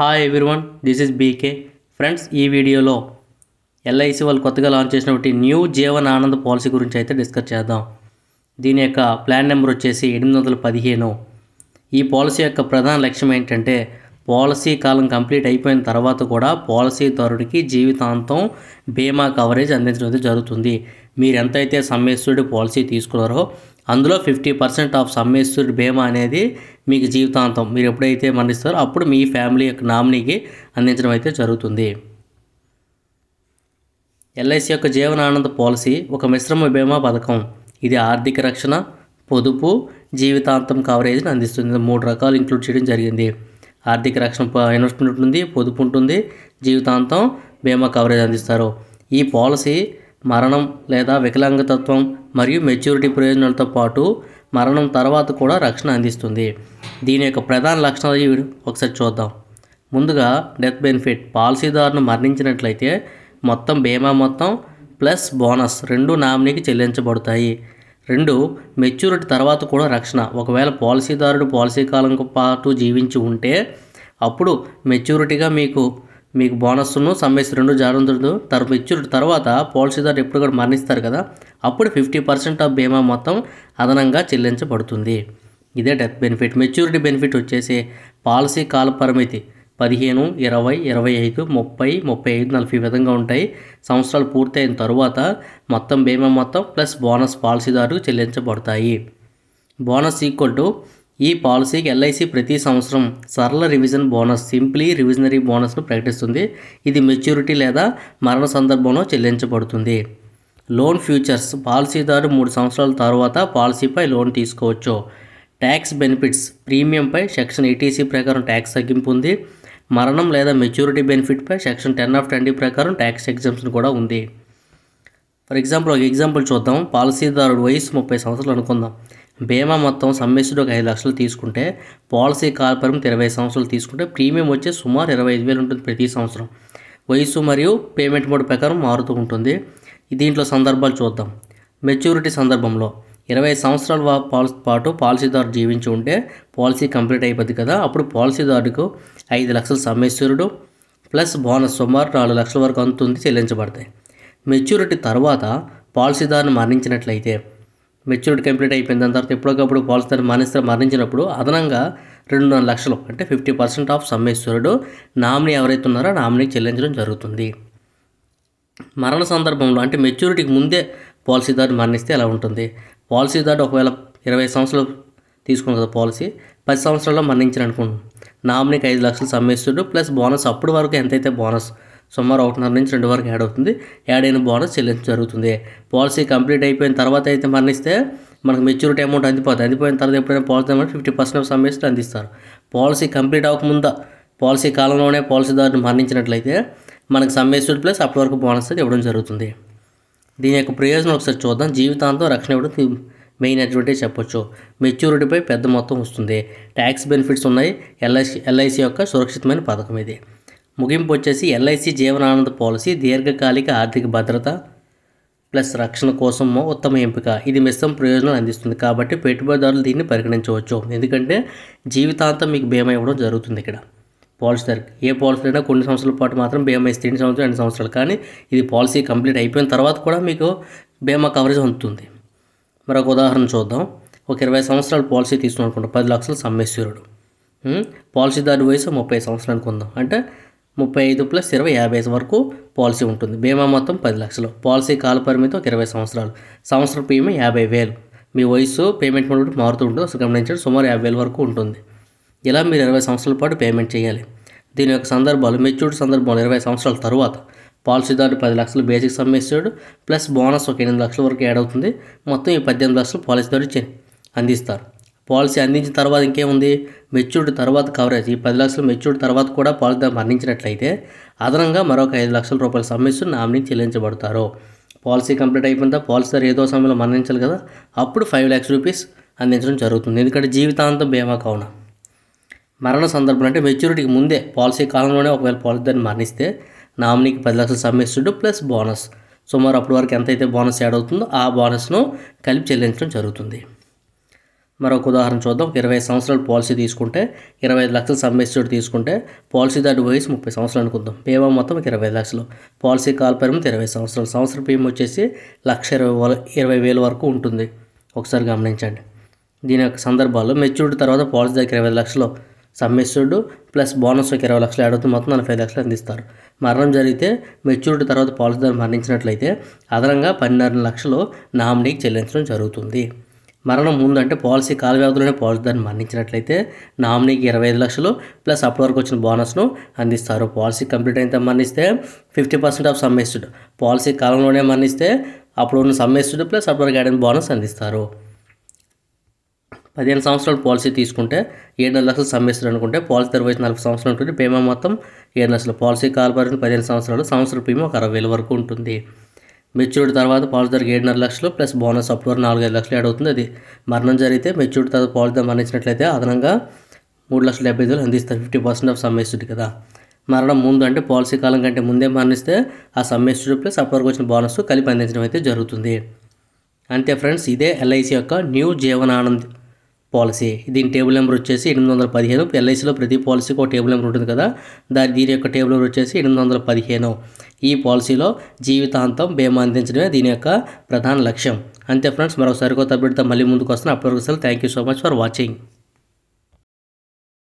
Hi everyone, this is BK. Friends, ఈ వీడియోలో LIC వాళ్ళు కొత్తగా లాంచ్ చేసినటువంటి న్యూ జీవన్ ఆనంద్ పాలసీ గురించి అయితే డిస్కస్ చేద్దాం. దీని యొక్క ప్లాన్ నెంబర్ వచ్చేసి 815. ఈ పాలసీ యొక్క ప్రధాన లక్ష్యం ఏంటంటే పాలసీ కాలం కంప్లీట్ అయిపోయిన తర్వాత కూడా పాలసీదారుడికి జీవితాంతం బీమా కవరేజ్ అందించడం జరుగుతుంది. మీరు ఎంతైతే సమ్మేశ్వరుడి పాలసీ తీసుకున్నారో అందులో 50% ఆఫ్ సమ్మేశ్వరుడి బీమా అనేది మీకు జీవితాంతం మీరు ఎప్పుడైతే మరణిస్తారో అప్పుడు మీ ఫ్యామిలీ యొక్క నామినీకి అందించడం అయితే జరుగుతుంది. ఎల్ఐసి యొక్క జీవన ఆనంద పాలసీ ఒక మిశ్రమ బీమా పథకం. ఇది ఆర్థిక రక్షణ, పొదుపు, జీవితాంతం కవరేజ్ని అందిస్తుంది. 3 రకాలు ఇంక్లూడ్ చేయడం జరిగింది. ఆర్థిక రక్షణ ఇన్వెస్ట్మెంట్ ఉంటుంది, పొదుపు ఉంటుంది, జీవితాంతం బీమా కవరేజ్ అందిస్తారు. ఈ పాలసీ మరణం లేదా వికలాంగతత్వం మరియు మెచ్యూరిటీ ప్రయోజనాలతో పాటు మరణం తర్వాత కూడా రక్షణ అందిస్తుంది. దీని యొక్క ప్రధాన లక్షణాలు ఒకసారి చూద్దాం. ముందుగా డెత్ బెనిఫిట్. పాలసీదారును మరణించినట్లయితే మొత్తం బీమా మొత్తం ప్లస్ బోనస్ 2 నామినీకి చెల్లించబడతాయి. 2 మెచ్యూరిటీ తర్వాత కూడా రక్షణ. ఒకవేళ పాలసీదారుడు పాలసీ కాలం పాటు జీవించి ఉంటే అప్పుడు మెచ్యూరిటీగా మీకు బోనస్ను సమ్మేసి 2 జాగ్రత్తలు మెచ్యూరిటీ తర్వాత పాలసీదారు ఎప్పుడు కూడా మరణిస్తారు కదా, అప్పుడు 50% ఆఫ్ బీమా మొత్తం అదనంగా చెల్లించబడుతుంది. ఇదే డెత్ బెనిఫిట్. మెచ్యూరిటీ బెనిఫిట్ వచ్చేసి పాలసీ కాల పరిమితి 15, 20, 25, 30, 35, 40 విధంగా ఉంటాయి. సంవత్సరాలు పూర్తయిన తరువాత మొత్తం బీమా మొత్తం ప్లస్ బోనస్ పాలసీదారుకు చెల్లించబడతాయి. బోనస్ ఈక్వల్ టు ఈ పాలసీకి ఎల్ఐసి ప్రతి సంవత్సరం సరళ రివిజన్ బోనస్, సింప్లీ రివిజనరీ బోనస్ను ప్రకటిస్తుంది. ఇది మెచ్యూరిటీ లేదా మరణ సందర్భంలో చెల్లించబడుతుంది. Loan features. పాలసీదారు 3 సంవత్సరాల తర్వాత పాలసీపై లోన్ తీసుకోవచ్చు. Tax benefits. ప్రీమియంపై సెక్షన్ 80C ప్రకారం ట్యాక్స్ తగ్గింపు ఉంది. మరణం లేదా మెచ్యూరిటీ బెనిఫిట్పై సెక్షన్ 10 of 20 ప్రకారం ట్యాక్స్ ఎగ్జామ్షన్ కూడా ఉంది. ఫర్ ఎగ్జాంపుల్ ఒక ఎగ్జాంపుల్ చూద్దాం. పాలసీదారుడు వయసు 30 సంవత్సరాలు అనుకుందాం. బీమా మొత్తం సమ్మేసుడు ఒక 5 లక్షలు తీసుకుంటే పాలసీ కాల పరిమితి 20 సంవత్సరాలు తీసుకుంటే ప్రీమియం వచ్చి సుమారు 25,000 ఉంటుంది ప్రతి సంవత్సరం. వయసు మరియు పేమెంట్ మోడ్ ప్రకారం మారుతూ ఉంటుంది. దీంట్లో సందర్భాలు చూద్దాం. మెచ్యూరిటీ సందర్భంలో 20 సంవత్సరాల పాటు పాలసీదారు జీవించి ఉంటే పాలసీ కంప్లీట్ అయిపోద్ది కదా, అప్పుడు పాలసీదారుకు 5 లక్షలు సమ్మేశ్వరుడు ప్లస్ బోనస్ సుమారు 4 లక్షల వరకు అందుతుంది చెల్లించబడతాయి. మెచ్యూరిటీ తర్వాత పాలసీదారుని మరణించినట్లయితే మెచ్యూరిటీ కంప్లీట్ అయిపోయిన దాని తర్వాత ఎప్పటికప్పుడు పాలసీదారు మరణించినప్పుడు అదనంగా 2.5 లక్షలు అంటే 50% ఆఫ్ సమ్మేశ్వరుడు నామినీ ఎవరైతే ఉన్నారో నామినీకి చెల్లించడం జరుగుతుంది. మరణ సందర్భంలో అంటే మెచ్యూరిటీకి ముందే పాలసీదారు మరణిస్తే ఎలా ఉంటుంది? పాలసీదారు ఒకవేళ 20 సంవత్సరాలు తీసుకున్న కదా పాలసీ, 10 సంవత్సరాల్లో మరణించిన అనుకోండి, నామినీకి 5 లక్షలు సమ్మేశ్వరుడు ప్లస్ బోనస్ అప్పటి వరకు ఎంతైతే బోనస్ సుమారు 1.5 నుంచి 2 వరకు యాడ్ అవుతుంది. యాడ్ అయిన బోనస్ చెల్లించడం జరుగుతుంది. పాలసీ కంప్లీట్ అయిపోయిన తర్వాత అయితే మరణిస్తే మనకు మెచ్యూరిటీ అమౌంట్ అందిపోయిన తర్వాత ఎప్పుడైనా పాలసీ అమౌంట్ 50% సమ్మేషన్ అందిస్తారు. పాలసీ కంప్లీట్ అవ్వకముందు పాలసీ కాలంలోనే పాలసీదారుని మరణించినట్లయితే మనకు సమ్మేషన్ ప్లస్ అప్పటి వరకు బోనస్ ఇవ్వడం జరుగుతుంది. దీని యొక్క ప్రయోజనం ఒకసారి చూద్దాం. జీవితాంతం రక్షణ ఇవ్వడం మెయిన్ అడ్వాంటేజ్ చెప్పొచ్చు. మెచ్యూరిటీపై పెద్ద మొత్తం వస్తుంది. ట్యాక్స్ బెనిఫిట్స్ ఉన్నాయి. ఎల్ఐసి యొక్క సురక్షితమైన పథకం ఇది. ముగింపు వచ్చేసి ఎల్ఐసి జీవనానంద పాలసీ దీర్ఘకాలిక ఆర్థిక భద్రత ప్లస్ రక్షణ కోసం ఉత్తమ ఎంపిక. ఇది మిశ్రమ ప్రయోజనాలు అందిస్తుంది కాబట్టి పెట్టుబడిదారులు దీన్ని పరిగణించవచ్చు. ఎందుకంటే జీవితాంతం మీకు బీమా ఇవ్వడం జరుగుతుంది. ఇక్కడ పాలసీదారుకి ఏ పాలసీ అయినా కొన్ని సంవత్సరాల పాటు మాత్రం బీమా ఇస్తే 2 సంవత్సరాలు, కానీ ఇది పాలసీ కంప్లీట్ అయిపోయిన తర్వాత కూడా మీకు బీమా కవరేజ్ అందుతుంది. మరొక ఉదాహరణ చూద్దాం. ఒక 20 సంవత్సరాల పాలసీ తీసుకున్నప్పుడు 10 లక్షలు సమ్మేశ్వరుడు. పాలసీదారు వయసు 30 సంవత్సరాలు అనుకుందాం. అంటే 35 + 20 50 వరకు పాలసీ ఉంటుంది. బీమా మొత్తం 10 లక్షలు. పాలసీ కాల పరిమితి ఒక 20 సంవత్సరాలు. సంవత్సరం ప్రీమియం 50,000. మీ వయసు పేమెంట్ మోడ్ మారుతూ ఉంటుంది. అసలు గమనించండి, సుమారు 50,000 వరకు ఉంటుంది. ఇలా మీరు 20 సంవత్సరాల పాటు పేమెంట్ చేయాలి. దీని యొక్క సందర్భాలు మెచ్యూరిటీ సందర్భంలో 20 సంవత్సరాల తర్వాత పాలసీదారు 10 లక్షలు బేసిక్ సమ్మేశ్వరుడు ప్లస్ బోనస్ ఒక 8 లక్షల వరకు యాడ్ అవుతుంది. మొత్తం ఈ 18 లక్షలు పాలసీదారు అందిస్తారు. పాలసీ అందించిన తర్వాత ఇంకేముంది? మెచ్యూరిటీ తర్వాత కవరేజ్. ఈ 10 లక్షలు మెచ్యూరిటీ తర్వాత కూడా పాలసీదారు మరణించినట్లయితే అదనంగా మరొక 5 లక్షల రూపాయల సమ్మేషన్ నామినీకి చెల్లించబడతారు. పాలసీ కంప్లీట్ అయిపోయిన తర్వాత పాలసీదారు ఏదో సమయంలో మరణించాలి కదా, అప్పుడు 5 లక్షల రూపీస్ అందించడం జరుగుతుంది. ఎందుకంటే జీవితాంతం బీమా కావున. మరణ సందర్భం అంటే మెచ్యూరిటీకి ముందే పాలసీ కాలంలోనే ఒకవేళ పాలసీదారుని మరణిస్తే నామినీకి 10 లక్షలు సమ్మేసుడు ప్లస్ బోనస్ సుమారు అప్పటి వరకు ఎంతైతే బోనస్ యాడ్ అవుతుందో ఆ బోనస్ను కలిపి చెల్లించడం జరుగుతుంది. మరొక ఉదాహరణ చూద్దాం. 20 సంవత్సరాల పాలసీ తీసుకుంటే 25 లక్షల సమ్ ఎష్యూర్డ్ తీసుకుంటే పాలసీదారు వయసు 30 సంవత్సరాలు అనుకుందాం. బీమా మొత్తం 25 లక్షలు. పాలసీ కాల పరిమితి 20 సంవత్సరాలు. సంవత్సర ప్రీమియం వచ్చేసి 1,20,000 వరకు ఉంటుంది. ఒకసారి గమనించండి. దీని యొక్క సందర్భాల్లో మెచ్యూరిటీ తర్వాత పాలసీదారికి 25 లక్షలు సమ్ ఎష్యూర్డ్ ప్లస్ బోనస్ 20 లక్షలు యాడ్ అవుతుంది. మొత్తం 45 లక్షలు అందిస్తారు. మరణం జరిగితే మెచ్యూరిటీ తర్వాత పాలసీదారు మరణించినట్లయితే అదనంగా 12 లక్షలు నామినీకి చెల్లించడం జరుగుతుంది. మరణం ముందు అంటే పాలసీ కాల వ్యవధిలోనే పాలసీదారుని మరణించినట్లయితే నామినీకి 25 లక్షలు ప్లస్ అప్పటి వరకు వచ్చిన బోనస్ను అందిస్తారు. పాలసీ కంప్లీట్ అయిన మరణిస్తే 50% ఆఫ్ సమ్ ఎష్యూర్డ్. పాలసీ కాలంలోనే మరణిస్తే అప్పుడు ఉన్న సమ్ ఎష్యూర్డ్ ప్లస్ అప్పటి వరకు యాడ్ అయిన బోనస్ అందిస్తారు. 15 సంవత్సరాల పాలసీ తీసుకుంటే 7 లక్షలు సమ్ ఎష్యూర్డ్ అనుకుంటే పాలసీదారు వయసు 40 సంవత్సరాలు ఉంటుంది. బీమా మొత్తం 7 లక్షలు. పాలసీ కాల పరిమితి 15 సంవత్సరాలు. సంవత్సర ప్రీమియం 60,000 వరకు ఉంటుంది. మెచ్యూరిటీ తర్వాత పాలసీదారికి 7.5 లక్షలు ప్లస్ బోనస్ అప్ వరకు 4-5 లక్షలు యాడ్ అవుతుంది. అది మరణం జరిగితే మెచ్యూరిటీ తర్వాత పాలసీదారు మరణించినట్లయితే అదనంగా 3,75,000 అందిస్తారు. 50% ఆఫ్ సమ్ ఎష్యూర్డ్ కదా. మరణం ముందు అంటే పాలసీ కాలం కంటే ముందే మరణిస్తే ఆ సమ్ ఎష్యూర్డ్ ప్లస్ అప్పటి వరకు వచ్చిన బోనస్ కలిపి అందించడం అయితే జరుగుతుంది. అంతే ఫ్రెండ్స్, ఇదే ఎల్ఐసి యొక్క న్యూ జీవనానంద్ పాలసీ. దీని టేబుల్ నెంబర్ వచ్చేసి 815. ఎల్ఐసిలో ప్రతి పాలసీకి ఒక టేబుల్ నెంబర్ ఉంటుంది కదా, దీని యొక్క టేబుల్ నెంబర్ వచ్చేసి 815. ఈ పాలసీలో జీవితాంతం బీమా అందించడమే దీని యొక్క ప్రధాన లక్ష్యం. అంతే ఫ్రెండ్స్, మరొక సరికొత్త అప్డేట్తో మళ్ళీ ముందుకు వస్తాను. అప్పటివరకు thank you so much for watching.